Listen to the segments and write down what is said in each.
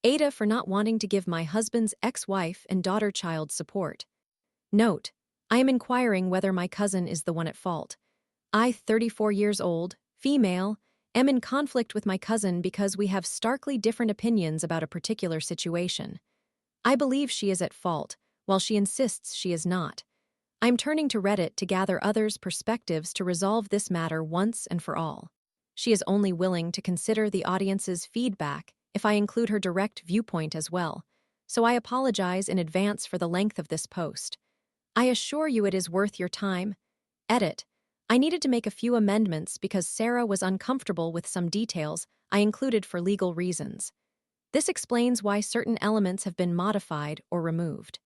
Aitah for not wanting to give my husband's ex-wife and daughter child support. Note: I am inquiring whether my cousin is the one at fault. I, 34 years old, female, am in conflict with my cousin because we have starkly different opinions about a particular situation. I believe she is at fault, while she insists she is not. I am turning to Reddit to gather others' perspectives to resolve this matter once and for all. She is only willing to consider the audience's feedback if I include her direct viewpoint as well, so I apologize in advance for the length of this post. I assure you it is worth your time. Edit: I needed to make a few amendments because Sarah was uncomfortable with some details I included for legal reasons. This explains why certain elements have been modified or removed.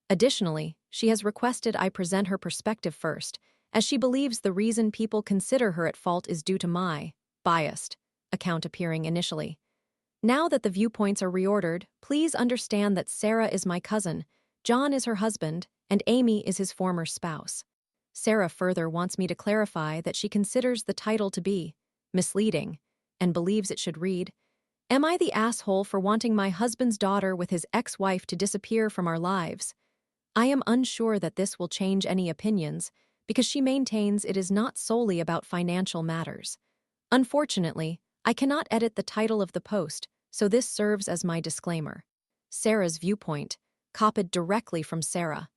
Additionally, she has requested I present her perspective first, as she believes the reason people consider her at fault is due to my biased account appearing initially. Now that the viewpoints are reordered, please understand that Sarah is my cousin, John is her husband, and Amy is his former spouse. Sarah further wants me to clarify that she considers the title to be misleading and believes it should read, "Am I the asshole for wanting my husband's daughter with his ex-wife to disappear from our lives?" I am unsure that this will change any opinions because she maintains it is not solely about financial matters. Unfortunately, I cannot edit the title of the post, so this serves as my disclaimer. Sarah's viewpoint, copied directly from Sarah.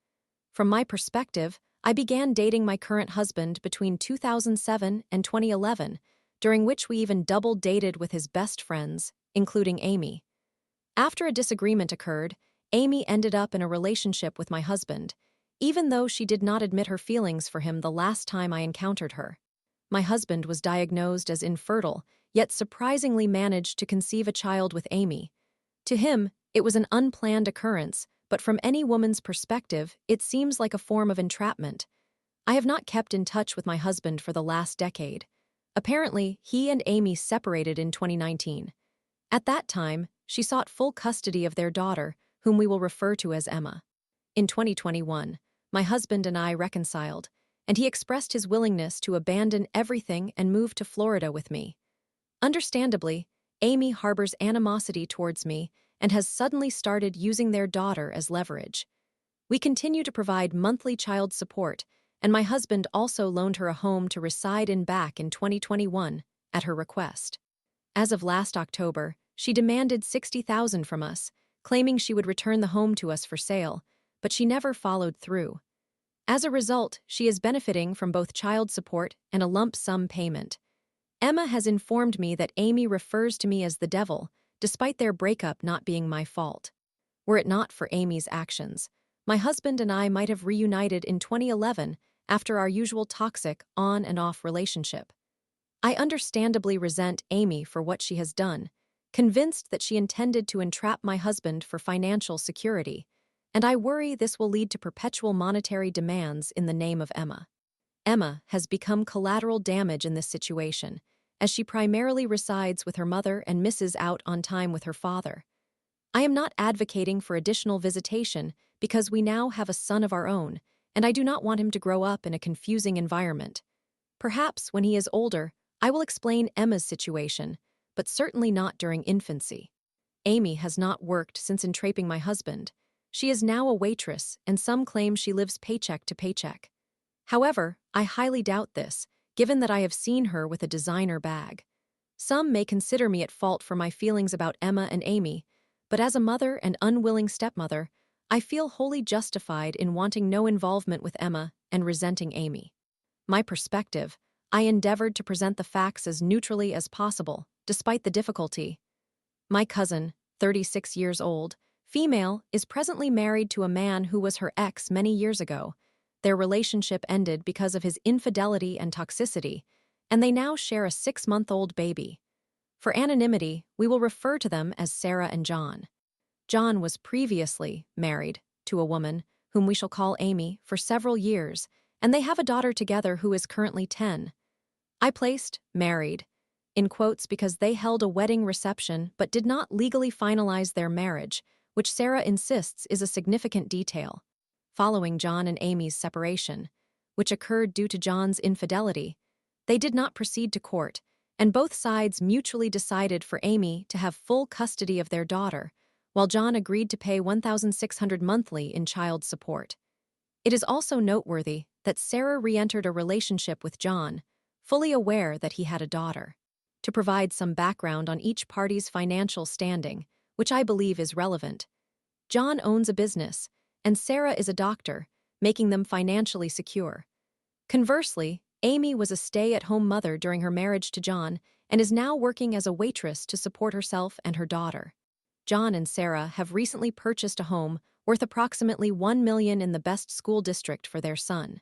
From my perspective, I began dating my current husband between 2007 and 2011, during which we even double dated with his best friends, including Amy. After a disagreement occurred, Amy ended up in a relationship with my husband, even though she did not admit her feelings for him the last time I encountered her. My husband was diagnosed as infertile, yet surprisingly managed to conceive a child with Amy. To him, it was an unplanned occurrence, but from any woman's perspective, it seems like a form of entrapment. I have not kept in touch with my husband for the last decade. Apparently, he and Amy separated in 2019. At that time, she sought full custody of their daughter, whom we will refer to as Emma. In 2021, my husband and I reconciled, and he expressed his willingness to abandon everything and move to Florida with me. Understandably, Amy harbors animosity towards me and has suddenly started using their daughter as leverage. We continue to provide monthly child support, and my husband also loaned her a home to reside in back in 2021 at her request. As of last October, she demanded $60,000 from us, claiming she would return the home to us for sale, but she never followed through. As a result, she is benefiting from both child support and a lump sum payment. Emma has informed me that Amy refers to me as the devil, despite their breakup not being my fault. Were it not for Amy's actions, my husband and I might have reunited in 2011 after our usual toxic on and off relationship. I understandably resent Amy for what she has done, convinced that she intended to entrap my husband for financial security, and I worry this will lead to perpetual monetary demands in the name of Emma. Emma has become collateral damage in this situation, as she primarily resides with her mother and misses out on time with her father. I am not advocating for additional visitation because we now have a son of our own, and I do not want him to grow up in a confusing environment. Perhaps when he is older, I will explain Emma's situation, but certainly not during infancy. Amy has not worked since entrapping my husband. She is now a waitress, and some claim she lives paycheck to paycheck. However, I highly doubt this, given that I have seen her with a designer bag. Some may consider me at fault for my feelings about Emma and Amy, but as a mother and unwilling stepmother, I feel wholly justified in wanting no involvement with Emma and resenting Amy. My perspective, I endeavored to present the facts as neutrally as possible, despite the difficulty. My cousin, 36 years old, female, is presently married to a man who was her ex many years ago. Their relationship ended because of his infidelity and toxicity, and they now share a 6-month-old baby. For anonymity, we will refer to them as Sarah and John. John was previously married to a woman, whom we shall call Amy, for several years, and they have a daughter together who is currently 10. I placed married in quotes because they held a wedding reception but did not legally finalize their marriage, which Sarah insists is a significant detail. Following John and Amy's separation, which occurred due to John's infidelity, they did not proceed to court, and both sides mutually decided for Amy to have full custody of their daughter, while John agreed to pay $1,600 monthly in child support. It is also noteworthy that Sarah re-entered a relationship with John, fully aware that he had a daughter. To provide some background on each party's financial standing, which I believe is relevant, John owns a business, and Sarah is a doctor, making them financially secure. Conversely, Amy was a stay-at-home mother during her marriage to John and is now working as a waitress to support herself and her daughter. John and Sarah have recently purchased a home worth approximately $1 million in the best school district for their son.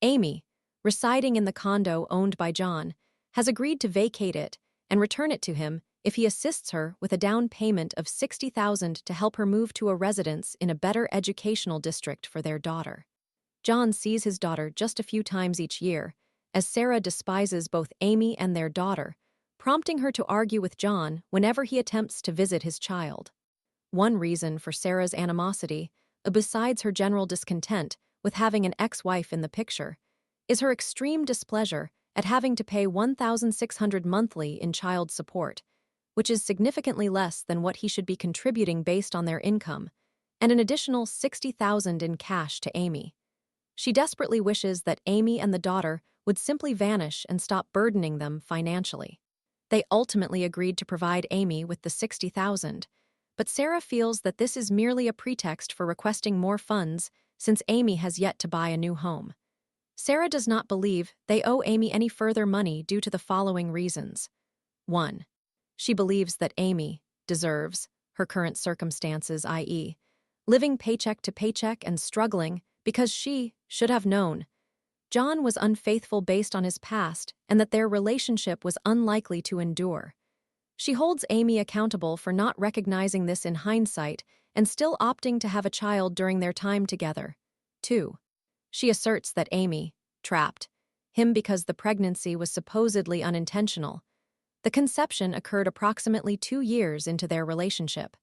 Amy, residing in the condo owned by John, has agreed to vacate it and return it to him if he assists her with a down payment of $60,000 to help her move to a residence in a better educational district for their daughter. John sees his daughter just a few times each year, as Sarah despises both Amy and their daughter, prompting her to argue with John whenever he attempts to visit his child. One reason for Sarah's animosity, besides her general discontent with having an ex-wife in the picture, is her extreme displeasure at having to pay $1,600 monthly in child support, which is significantly less than what he should be contributing based on their income, and an additional $60,000 in cash to Amy. She desperately wishes that Amy and the daughter would simply vanish and stop burdening them financially. They ultimately agreed to provide Amy with the $60,000, but Sarah feels that this is merely a pretext for requesting more funds since Amy has yet to buy a new home. Sarah does not believe they owe Amy any further money due to the following reasons. 1. She believes that Amy deserves her current circumstances, i.e., living paycheck to paycheck and struggling because she should have known John was unfaithful based on his past and that their relationship was unlikely to endure. She holds Amy accountable for not recognizing this in hindsight and still opting to have a child during their time together. 2. She asserts that Amy trapped him because the pregnancy was supposedly unintentional. The conception occurred approximately 2 years into their relationship.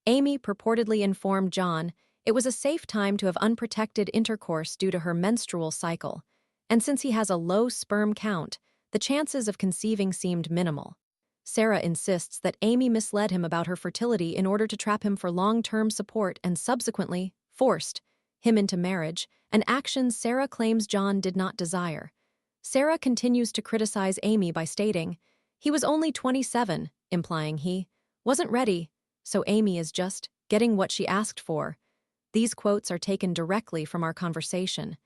Amy purportedly informed John it was a safe time to have unprotected intercourse due to her menstrual cycle, and since he has a low sperm count, the chances of conceiving seemed minimal. Sarah insists that Amy misled him about her fertility in order to trap him for long-term support and subsequently forced him into marriage, an action Sarah claims John did not desire. Sarah continues to criticize Amy by stating, "He was only 27, implying he wasn't ready, so Amy is just getting what she asked for." These quotes are taken directly from our conversation.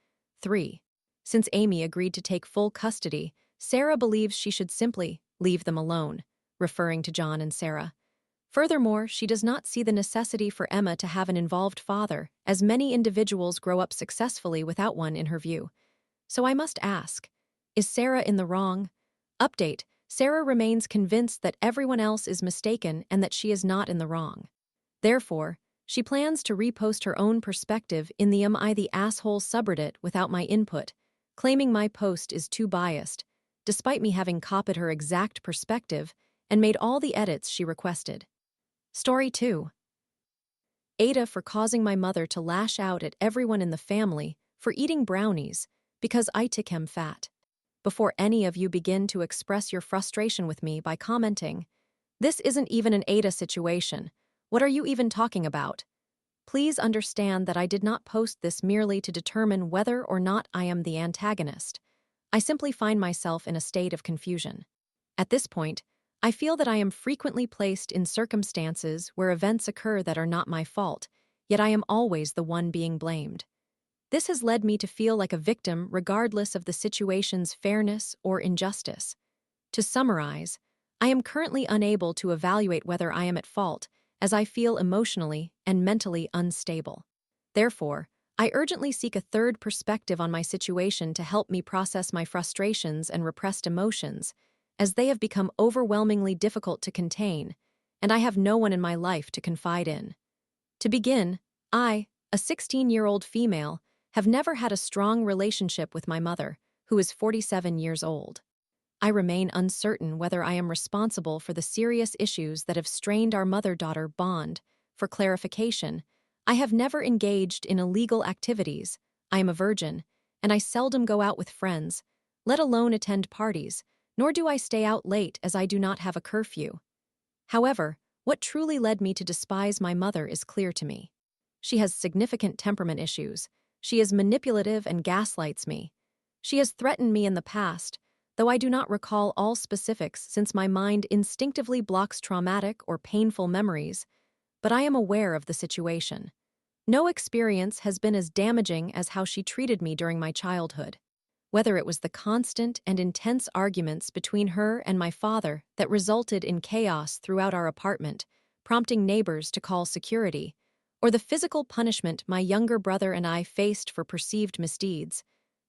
3. Since Amy agreed to take full custody, Sarah believes she should simply leave them alone, referring to John and Sarah. Furthermore, she does not see the necessity for Emma to have an involved father, as many individuals grow up successfully without one in her view. So I must ask, is Sarah in the wrong? Update: Sarah remains convinced that everyone else is mistaken and that she is not in the wrong. Therefore, she plans to repost her own perspective in the Am I the Asshole subreddit without my input, claiming my post is too biased, despite me having copied her exact perspective and made all the edits she requested. Story 2. Aitah for causing my mother to lash out at everyone in the family for eating brownies because I became fat. Before any of you begin to express your frustration with me by commenting, "This isn't even an Aitah situation. What are you even talking about?" Please understand that I did not post this merely to determine whether or not I am the antagonist. I simply find myself in a state of confusion. At this point, I feel that I am frequently placed in circumstances where events occur that are not my fault, yet I am always the one being blamed. This has led me to feel like a victim regardless of the situation's fairness or injustice. To summarize, I am currently unable to evaluate whether I am at fault, as I feel emotionally and mentally unstable. Therefore, I urgently seek a third perspective on my situation to help me process my frustrations and repressed emotions, as they have become overwhelmingly difficult to contain, and I have no one in my life to confide in. To begin, I, a 16-year-old female, have never had a strong relationship with my mother, who is 47 years old. I remain uncertain whether I am responsible for the serious issues that have strained our mother-daughter bond. For clarification, I have never engaged in illegal activities, I am a virgin, and I seldom go out with friends, let alone attend parties, nor do I stay out late as I do not have a curfew. However, What truly led me to despise my mother is clear to me. She has significant temperament issues. She is manipulative and gaslights me. She has threatened me in the past, though I do not recall all specifics since my mind instinctively blocks traumatic or painful memories, but I am aware of the situation. No experience has been as damaging as how she treated me during my childhood. Whether it was the constant and intense arguments between her and my father that resulted in chaos throughout our apartment, prompting neighbors to call security, or the physical punishment my younger brother and I faced for perceived misdeeds,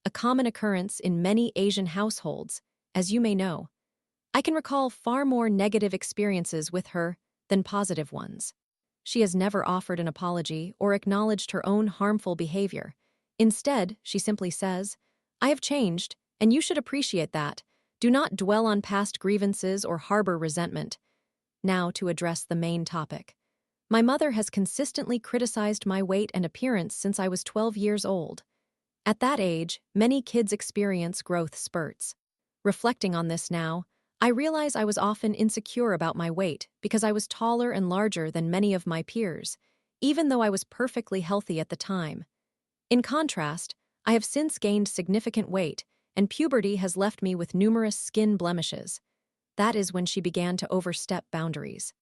a common occurrence in many Asian households, as you may know, I can recall far more negative experiences with her than positive ones. She has never offered an apology or acknowledged her own harmful behavior. Instead, she simply says, "I have changed, and you should appreciate that. Do not dwell on past grievances or harbor resentment." Now to address the main topic. My mother has consistently criticized my weight and appearance since I was 12 years old. At that age, many kids experience growth spurts. Reflecting on this now, I realize I was often insecure about my weight because I was taller and larger than many of my peers, even though I was perfectly healthy at the time. In contrast, I have since gained significant weight, and puberty has left me with numerous skin blemishes. That is when she began to overstep boundaries.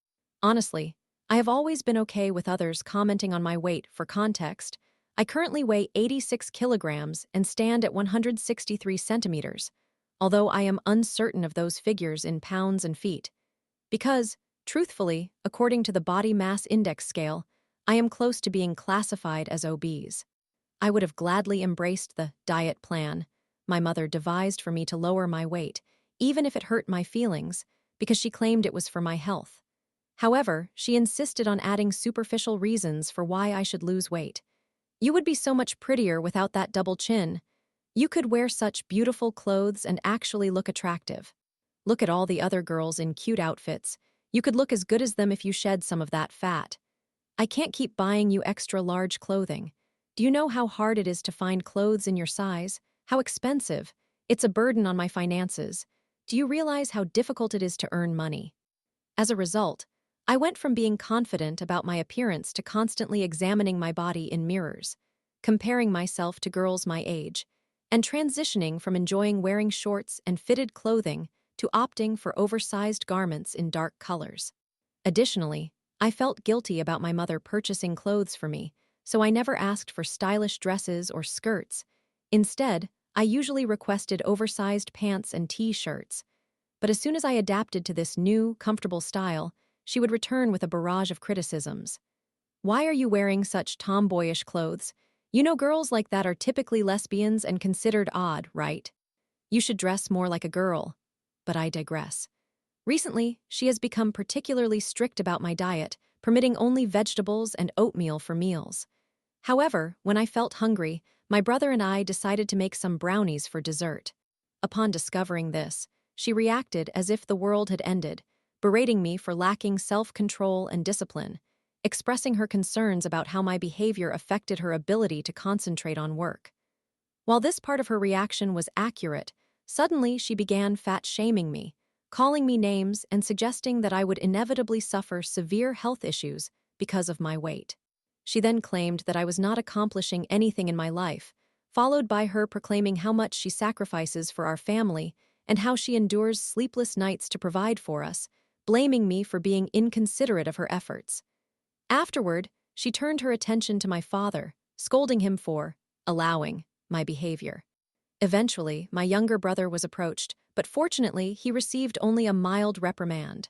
Honestly, I have always been okay with others commenting on my weight. For context, I currently weigh 86 kilograms and stand at 163 centimeters, although I am uncertain of those figures in pounds and feet. Because, truthfully, according to the body mass index scale, I am close to being classified as obese. I would have gladly embraced the diet plan my mother devised for me to lower my weight, even if it hurt my feelings, because she claimed it was for my health. However, she insisted on adding superficial reasons for why I should lose weight. "You would be so much prettier without that double chin. You could wear such beautiful clothes and actually look attractive. Look at all the other girls in cute outfits. You could look as good as them if you shed some of that fat. I can't keep buying you extra large clothing. Do you know how hard it is to find clothes in your size? How expensive? It's a burden on my finances. Do you realize how difficult it is to earn money?" As a result, I went from being confident about my appearance to constantly examining my body in mirrors, comparing myself to girls my age, and transitioning from enjoying wearing shorts and fitted clothing to opting for oversized garments in dark colors. Additionally, I felt guilty about my mother purchasing clothes for me, so I never asked for stylish dresses or skirts. Instead, I usually requested oversized pants and t-shirts. But as soon as I adapted to this new, comfortable style, she would return with a barrage of criticisms. "Why are you wearing such tomboyish clothes? You know girls like that are typically lesbians and considered odd, right? You should dress more like a girl." But I digress. Recently, she has become particularly strict about my diet, permitting only vegetables and oatmeal for meals. However, when I felt hungry, my brother and I decided to make some brownies for dessert. Upon discovering this, she reacted as if the world had ended, berating me for lacking self-control and discipline, expressing her concerns about how my behavior affected her ability to concentrate on work. While this part of her reaction was accurate, suddenly she began fat-shaming me, calling me names and suggesting that I would inevitably suffer severe health issues because of my weight. She then claimed that I was not accomplishing anything in my life, followed by her proclaiming how much she sacrifices for our family and how she endures sleepless nights to provide for us, blaming me for being inconsiderate of her efforts. Afterward, she turned her attention to my father, scolding him for allowing my behavior. Eventually, my younger brother was approached, but fortunately, he received only a mild reprimand.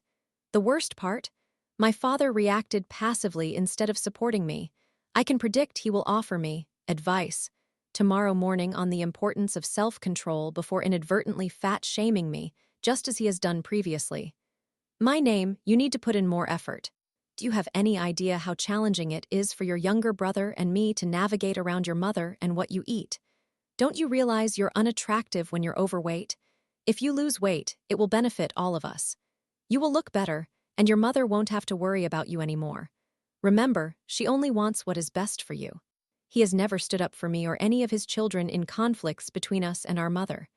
The worst part? My father reacted passively instead of supporting me. I can predict he will offer me advice tomorrow morning on the importance of self-control before inadvertently fat-shaming me, just as he has done previously. "My name, you need to put in more effort. Do you have any idea how challenging it is for your younger brother and me to navigate around your mother and what you eat? Don't you realize you're unattractive when you're overweight? If you lose weight, it will benefit all of us. You will look better, and your mother won't have to worry about you anymore. Remember, she only wants what is best for you." He has never stood up for me or any of his children in conflicts between us and our mother.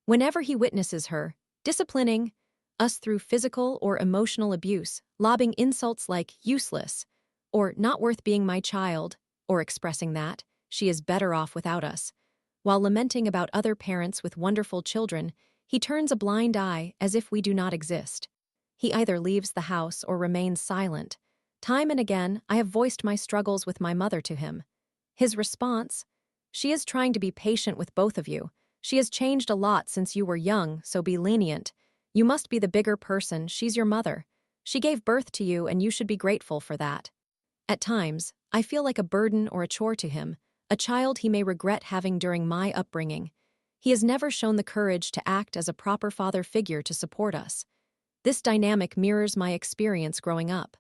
Whenever he witnesses her disciplining us through physical or emotional abuse, lobbing insults like useless, or not worth being my child, or expressing that she is better off without us. While lamenting about other parents with wonderful children, he turns a blind eye as if we do not exist. He either leaves the house or remains silent. Time and again, I have voiced my struggles with my mother to him. His response: "She is trying to be patient with both of you. She has changed a lot since you were young, so be lenient. You must be the bigger person, she's your mother. She gave birth to you and you should be grateful for that." At times, I feel like a burden or a chore to him, a child he may regret having during my upbringing. He has never shown the courage to act as a proper father figure to support us. This dynamic mirrors my experience growing up.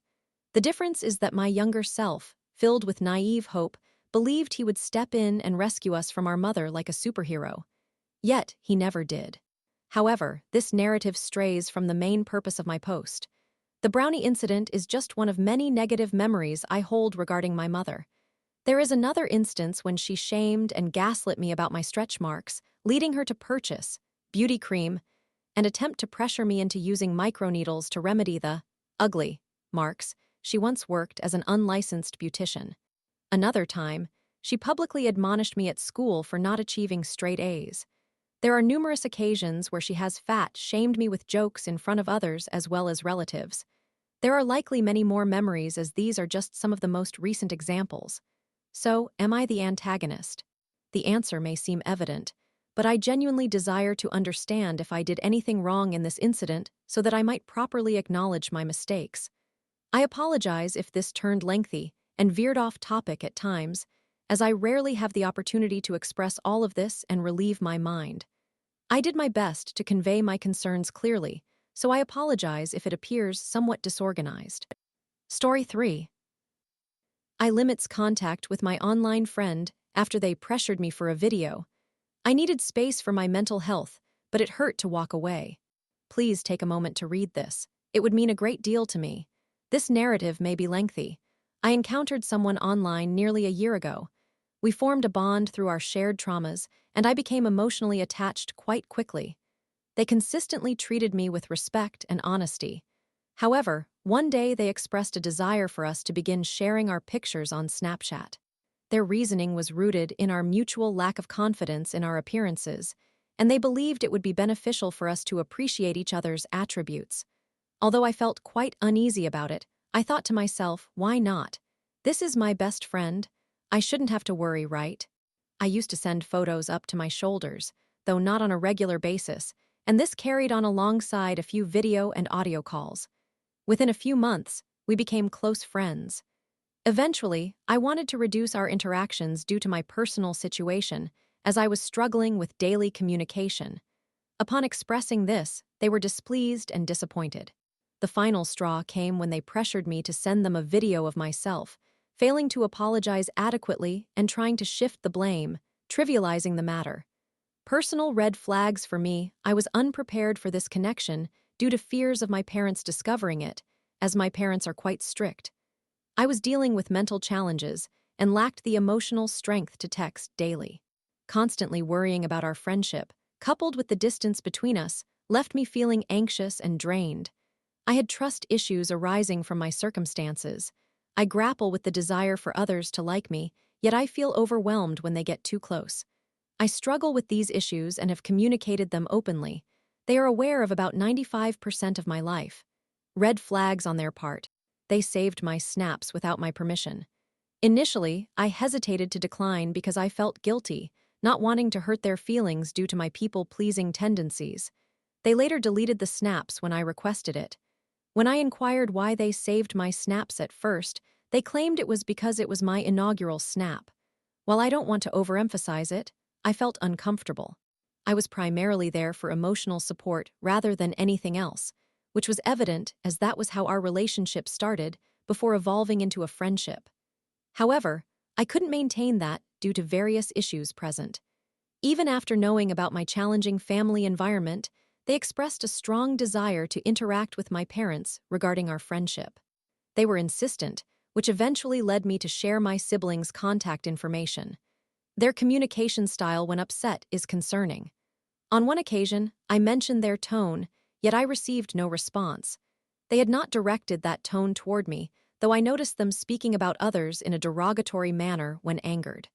The difference is that my younger self, filled with naive hope, believed he would step in and rescue us from our mother like a superhero. Yet, he never did. However, this narrative strays from the main purpose of my post. The brownie incident is just one of many negative memories I hold regarding my mother. There is another instance when she shamed and gaslit me about my stretch marks, leading her to purchase beauty cream and attempt to pressure me into using microneedles to remedy the ugly marks. She once worked as an unlicensed beautician. Another time, she publicly admonished me at school for not achieving straight A's. There are numerous occasions where she has shamed me with jokes in front of others as well as relatives. There are likely many more memories, as these are just some of the most recent examples. So, am I the antagonist? The answer may seem evident, but I genuinely desire to understand if I did anything wrong in this incident so that I might properly acknowledge my mistakes. I apologize if this turned lengthy and veered off topic at times, as I rarely have the opportunity to express all of this and relieve my mind. I did my best to convey my concerns clearly, so I apologize if it appears somewhat disorganized. Story 3. I limits contact with my online friend after they pressured me for a video. I needed space for my mental health, but it hurt to walk away. Please take a moment to read this. It would mean a great deal to me. This narrative may be lengthy. I encountered someone online nearly a year ago. We formed a bond through our shared traumas, and I became emotionally attached quite quickly. They consistently treated me with respect and honesty. However, one day they expressed a desire for us to begin sharing our pictures on Snapchat. Their reasoning was rooted in our mutual lack of confidence in our appearances, and they believed it would be beneficial for us to appreciate each other's attributes. Although I felt quite uneasy about it, I thought to myself, why not? This is my best friend. I shouldn't have to worry, right? I used to send photos up to my shoulders, though not on a regular basis, and this carried on alongside a few video and audio calls. Within a few months, we became close friends. Eventually, I wanted to reduce our interactions due to my personal situation, as I was struggling with daily communication. Upon expressing this, they were displeased and disappointed. The final straw came when they pressured me to send them a video of myself, failing to apologize adequately and trying to shift the blame, trivializing the matter. Personal red flags for me. I was unprepared for this connection due to fears of my parents discovering it, as my parents are quite strict. I was dealing with mental challenges and lacked the emotional strength to text daily. Constantly worrying about our friendship, coupled with the distance between us, left me feeling anxious and drained. I had trust issues arising from my circumstances. I grapple with the desire for others to like me, yet I feel overwhelmed when they get too close. I struggle with these issues and have communicated them openly. They are aware of about 95% of my life. Red flags on their part. They saved my snaps without my permission. Initially, I hesitated to decline because I felt guilty, not wanting to hurt their feelings due to my people-pleasing tendencies. They later deleted the snaps when I requested it. When I inquired why they saved my snaps at first, they claimed it was because it was my inaugural snap. While I don't want to overemphasize it, I felt uncomfortable. I was primarily there for emotional support rather than anything else, which was evident as that was how our relationship started before evolving into a friendship. However, I couldn't maintain that due to various issues present. Even after knowing about my challenging family environment, they expressed a strong desire to interact with my parents regarding our friendship. They were insistent, which eventually led me to share my siblings' contact information. Their communication style when upset is concerning. On one occasion, I mentioned their tone, yet I received no response. They had not directed that tone toward me, though I noticed them speaking about others in a derogatory manner when angered.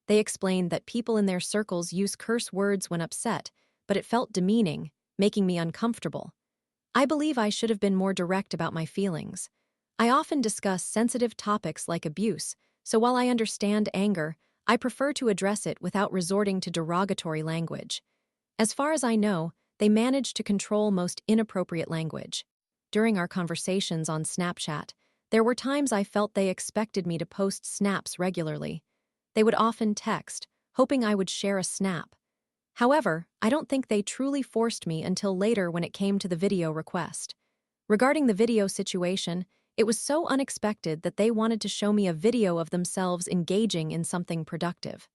They explained that people in their circles use curse words when upset, but it felt demeaning, making me uncomfortable. I believe I should have been more direct about my feelings. I often discuss sensitive topics like abuse, so while I understand anger, I prefer to address it without resorting to derogatory language. As far as I know, they managed to control most inappropriate language. During our conversations on Snapchat, there were times I felt they expected me to post snaps regularly. They would often text, hoping I would share a snap. However, I don't think they truly forced me until later when it came to the video request. Regarding the video situation, it was so unexpected that they wanted to show me a video of themselves engaging in something productive.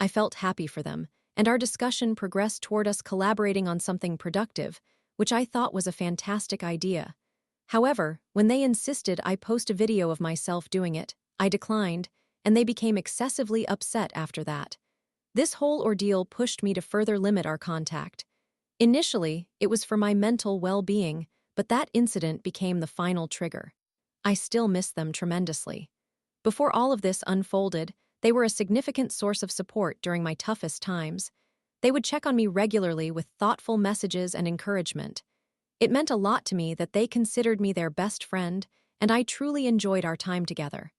I felt happy for them, and our discussion progressed toward us collaborating on something productive, which I thought was a fantastic idea. However, when they insisted I post a video of myself doing it, I declined, and they became excessively upset after that. This whole ordeal pushed me to further limit our contact. Initially, it was for my mental well-being, but that incident became the final trigger. I still miss them tremendously. Before all of this unfolded, they were a significant source of support during my toughest times. They would check on me regularly with thoughtful messages and encouragement. It meant a lot to me that they considered me their best friend, and I truly enjoyed our time together.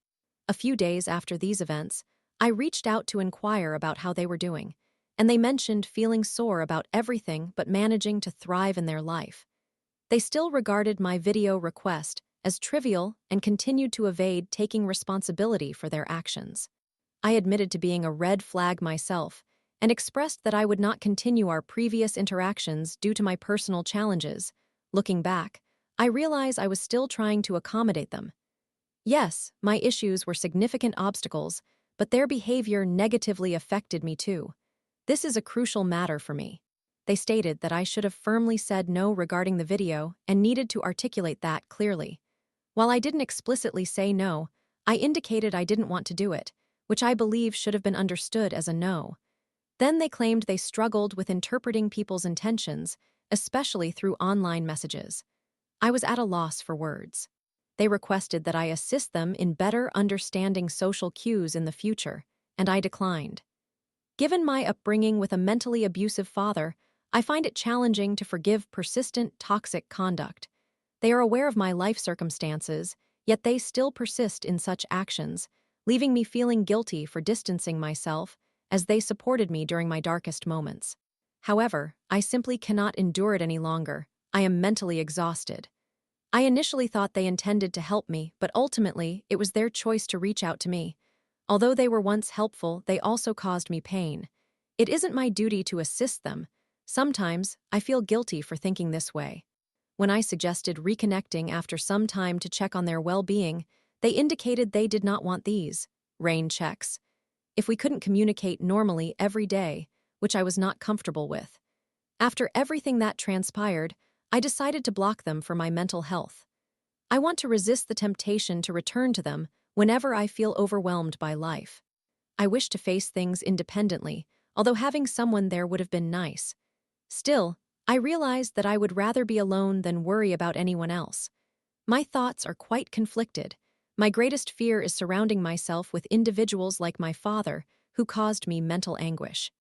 A few days after these events, I reached out to inquire about how they were doing, and they mentioned feeling sore about everything but managing to thrive in their life. They still regarded my video request as trivial and continued to evade taking responsibility for their actions. I admitted to being a red flag myself and expressed that I would not continue our previous interactions due to my personal challenges. Looking back, I realize I was still trying to accommodate them. Yes, my issues were significant obstacles, but their behavior negatively affected me too. This is a crucial matter for me. They stated that I should have firmly said no regarding the video and needed to articulate that clearly. While I didn't explicitly say no, I indicated I didn't want to do it, which I believe should have been understood as a no. Then they claimed they struggled with interpreting people's intentions, especially through online messages. I was at a loss for words. They requested that I assist them in better understanding social cues in the future, and I declined. Given my upbringing with a mentally abusive father, I find it challenging to forgive persistent, toxic conduct. They are aware of my life circumstances, yet they still persist in such actions, leaving me feeling guilty for distancing myself as they supported me during my darkest moments. However, I simply cannot endure it any longer. I am mentally exhausted. I initially thought they intended to help me, but ultimately, it was their choice to reach out to me. Although they were once helpful, they also caused me pain. It isn't my duty to assist them. Sometimes, I feel guilty for thinking this way. When I suggested reconnecting after some time to check on their well-being, they indicated they did not want these rain checks. If we couldn't communicate normally every day, which I was not comfortable with. After everything that transpired, I decided to block them for my mental health. I want to resist the temptation to return to them whenever I feel overwhelmed by life. I wish to face things independently, although having someone there would have been nice. Still, I realized that I would rather be alone than worry about anyone else. My thoughts are quite conflicted. My greatest fear is surrounding myself with individuals like my father, who caused me mental anguish.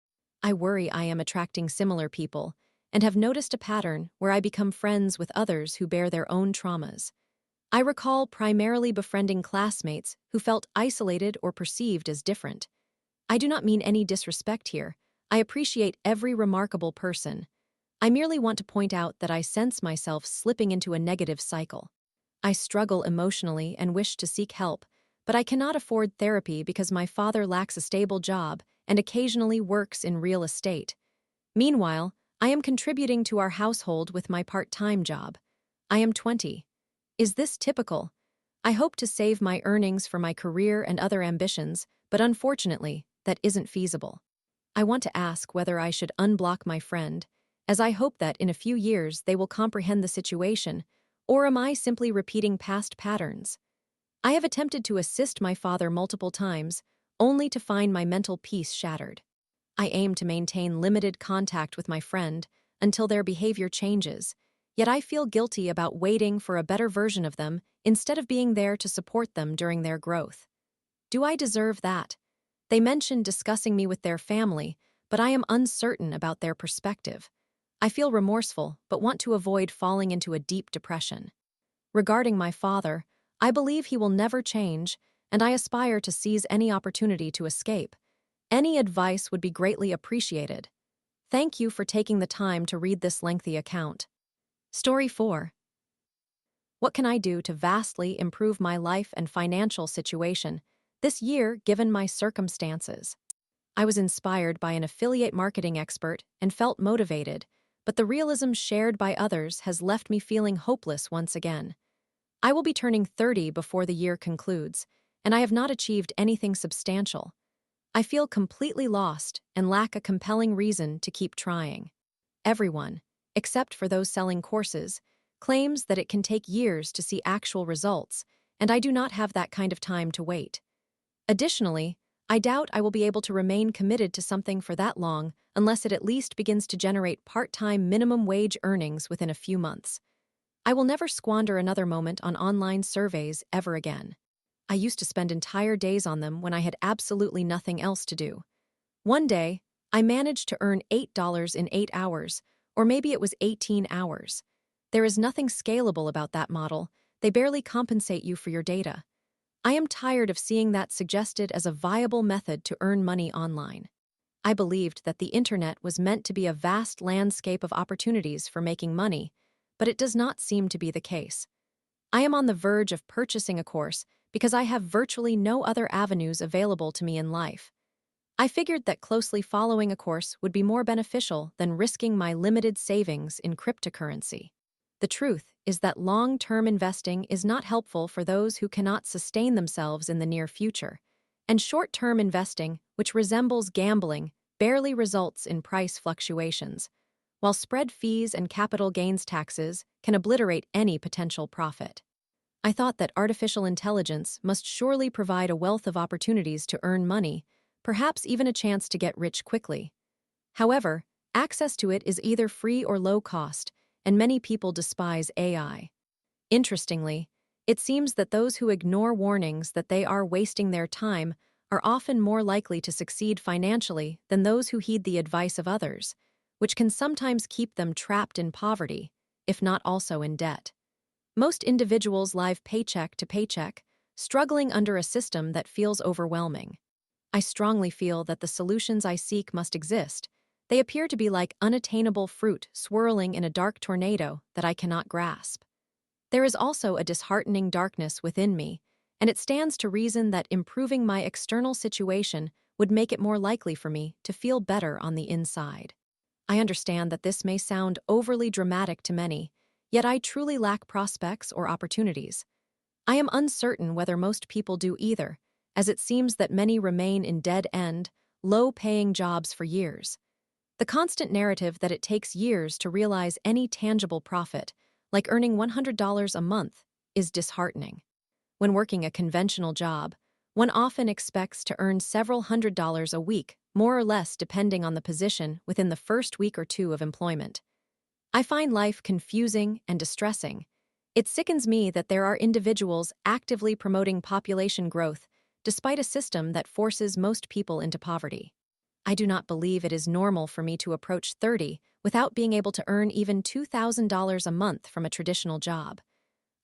I worry I am attracting similar people, and have noticed a pattern where I become friends with others who bear their own traumas. I recall primarily befriending classmates who felt isolated or perceived as different. I do not mean any disrespect here. I appreciate every remarkable person. I merely want to point out that I sense myself slipping into a negative cycle. I struggle emotionally and wish to seek help, but I cannot afford therapy because my father lacks a stable job and occasionally works in real estate. Meanwhile, I am contributing to our household with my part-time job. I am 20. Is this typical? I hope to save my earnings for my career and other ambitions, but unfortunately, that isn't feasible. I want to ask whether I should unblock my friend, as I hope that in a few years they will comprehend the situation, or am I simply repeating past patterns? I have attempted to assist my father multiple times, only to find my mental peace shattered. I aim to maintain limited contact with my friend until their behavior changes, Yet I feel guilty about waiting for a better version of them instead of being there to support them during their growth. Do I deserve that? They mentioned discussing me with their family, but I am uncertain about their perspective. I feel remorseful, but want to avoid falling into a deep depression. Regarding my father, I believe he will never change, and I aspire to seize any opportunity to escape. Any advice would be greatly appreciated. Thank you for taking the time to read this lengthy account. Story 4. What can I do to vastly improve my life and financial situation this year given my circumstances? I was inspired by an affiliate marketing expert and felt motivated, but the realism shared by others has left me feeling hopeless once again. I will be turning 30 before the year concludes, and I have not achieved anything substantial. I feel completely lost and lack a compelling reason to keep trying. Everyone, except for those selling courses, claims that it can take years to see actual results, and I do not have that kind of time to wait. Additionally, I doubt I will be able to remain committed to something for that long unless it at least begins to generate part-time minimum wage earnings within a few months. I will never squander another moment on online surveys ever again. I used to spend entire days on them when I had absolutely nothing else to do. One day, I managed to earn $8 in 8 hours, or maybe it was 18 hours. There is nothing scalable about that model. They barely compensate you for your data. I am tired of seeing that suggested as a viable method to earn money online. I believed that the internet was meant to be a vast landscape of opportunities for making money, but it does not seem to be the case. I am on the verge of purchasing a course because I have virtually no other avenues available to me in life. I figured that closely following a course would be more beneficial than risking my limited savings in cryptocurrency. The truth is that long-term investing is not helpful for those who cannot sustain themselves in the near future, and short-term investing, which resembles gambling, barely results in price fluctuations, while spread fees and capital gains taxes can obliterate any potential profit. I thought that artificial intelligence must surely provide a wealth of opportunities to earn money, perhaps even a chance to get rich quickly. However, access to it is either free or low cost, and many people despise AI. Interestingly, it seems that those who ignore warnings that they are wasting their time are often more likely to succeed financially than those who heed the advice of others, which can sometimes keep them trapped in poverty, if not also in debt. Most individuals live paycheck to paycheck, struggling under a system that feels overwhelming. I strongly feel that the solutions I seek must exist. They appear to be like unattainable fruit swirling in a dark tornado that I cannot grasp. There is also a disheartening darkness within me, and it stands to reason that improving my external situation would make it more likely for me to feel better on the inside. I understand that this may sound overly dramatic to many, yet I truly lack prospects or opportunities. I am uncertain whether most people do either, as it seems that many remain in dead-end, low-paying jobs for years. The constant narrative that it takes years to realize any tangible profit, like earning $100 a month, is disheartening. When working a conventional job, one often expects to earn several $100s a week, more or less depending on the position within the first week or two of employment. I find life confusing and distressing. It sickens me that there are individuals actively promoting population growth despite a system that forces most people into poverty. I do not believe it is normal for me to approach 30 without being able to earn even $2,000 a month from a traditional job.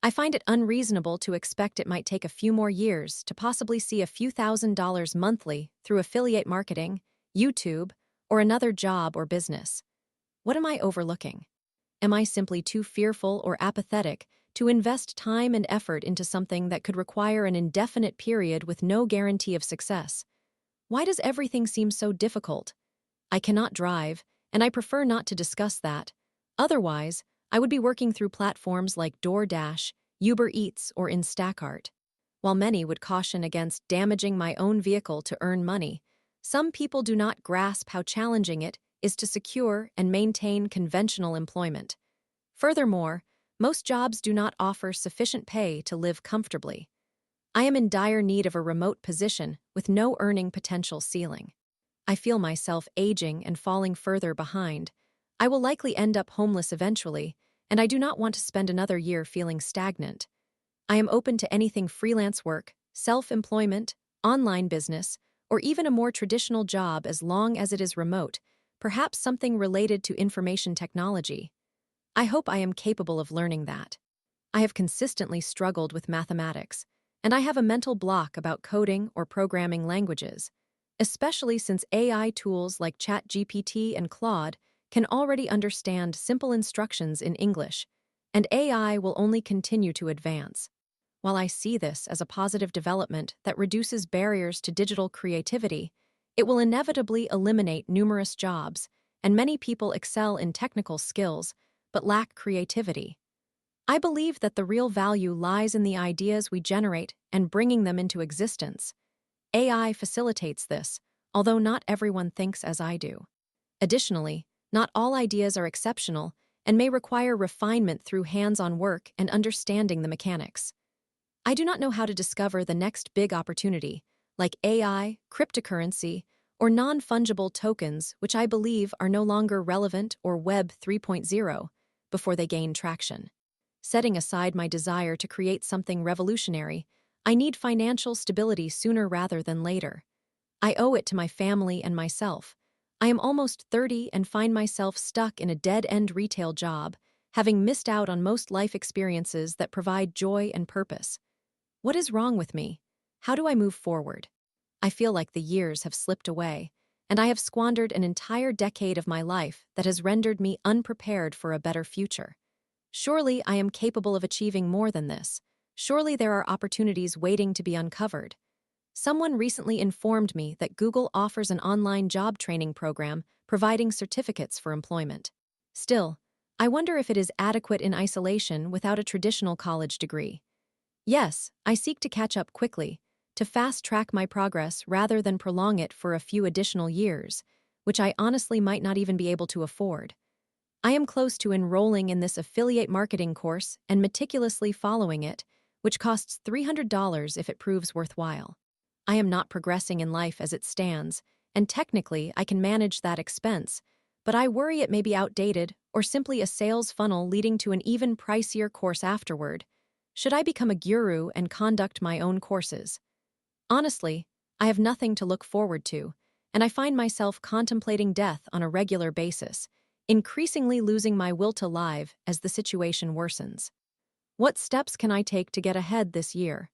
I find it unreasonable to expect it might take a few more years to possibly see a few $1,000s monthly through affiliate marketing, YouTube, or another job or business. What am I overlooking? Am I simply too fearful or apathetic to invest time and effort into something that could require an indefinite period with no guarantee of success? Why does everything seem so difficult? I cannot drive, and I prefer not to discuss that. Otherwise, I would be working through platforms like DoorDash, Uber Eats, or Instacart. While many would caution against damaging my own vehicle to earn money, some people do not grasp how challenging it is to secure and maintain conventional employment. Furthermore, most jobs do not offer sufficient pay to live comfortably. I am in dire need of a remote position with no earning potential ceiling. I feel myself aging and falling further behind. I will likely end up homeless eventually, and I do not want to spend another year feeling stagnant. I am open to anything freelance work, self-employment, online business, or even a more traditional job as long as it is remote, perhaps something related to information technology. I hope I am capable of learning that. I have consistently struggled with mathematics, and I have a mental block about coding or programming languages, especially since AI tools like ChatGPT and Claude can already understand simple instructions in English, and AI will only continue to advance. While I see this as a positive development that reduces barriers to digital creativity, it will inevitably eliminate numerous jobs, and many people excel in technical skills but lack creativity. I believe that the real value lies in the ideas we generate and bringing them into existence. AI facilitates this, although not everyone thinks as I do. Additionally, not all ideas are exceptional and may require refinement through hands-on work and understanding the mechanics. I do not know how to discover the next big opportunity, like AI, cryptocurrency, or non-fungible tokens, which I believe are no longer relevant, or Web 3.0, before they gain traction. Setting aside my desire to create something revolutionary, I need financial stability sooner rather than later. I owe it to my family and myself. I am almost 30 and find myself stuck in a dead-end retail job, having missed out on most life experiences that provide joy and purpose. What is wrong with me? How do I move forward? I feel like the years have slipped away, and I have squandered an entire decade of my life that has rendered me unprepared for a better future. Surely I am capable of achieving more than this. Surely there are opportunities waiting to be uncovered. Someone recently informed me that Google offers an online job training program providing certificates for employment. Still, I wonder if it is adequate in isolation without a traditional college degree. Yes, I seek to catch up quickly, to fast-track my progress rather than prolong it for a few additional years, which I honestly might not even be able to afford. I am close to enrolling in this affiliate marketing course and meticulously following it, which costs $300 if it proves worthwhile. I am not progressing in life as it stands, and technically I can manage that expense, but I worry it may be outdated or simply a sales funnel leading to an even pricier course afterward. Should I become a guru and conduct my own courses? Honestly, I have nothing to look forward to, and I find myself contemplating death on a regular basis, increasingly losing my will to live as the situation worsens. What steps can I take to get ahead this year?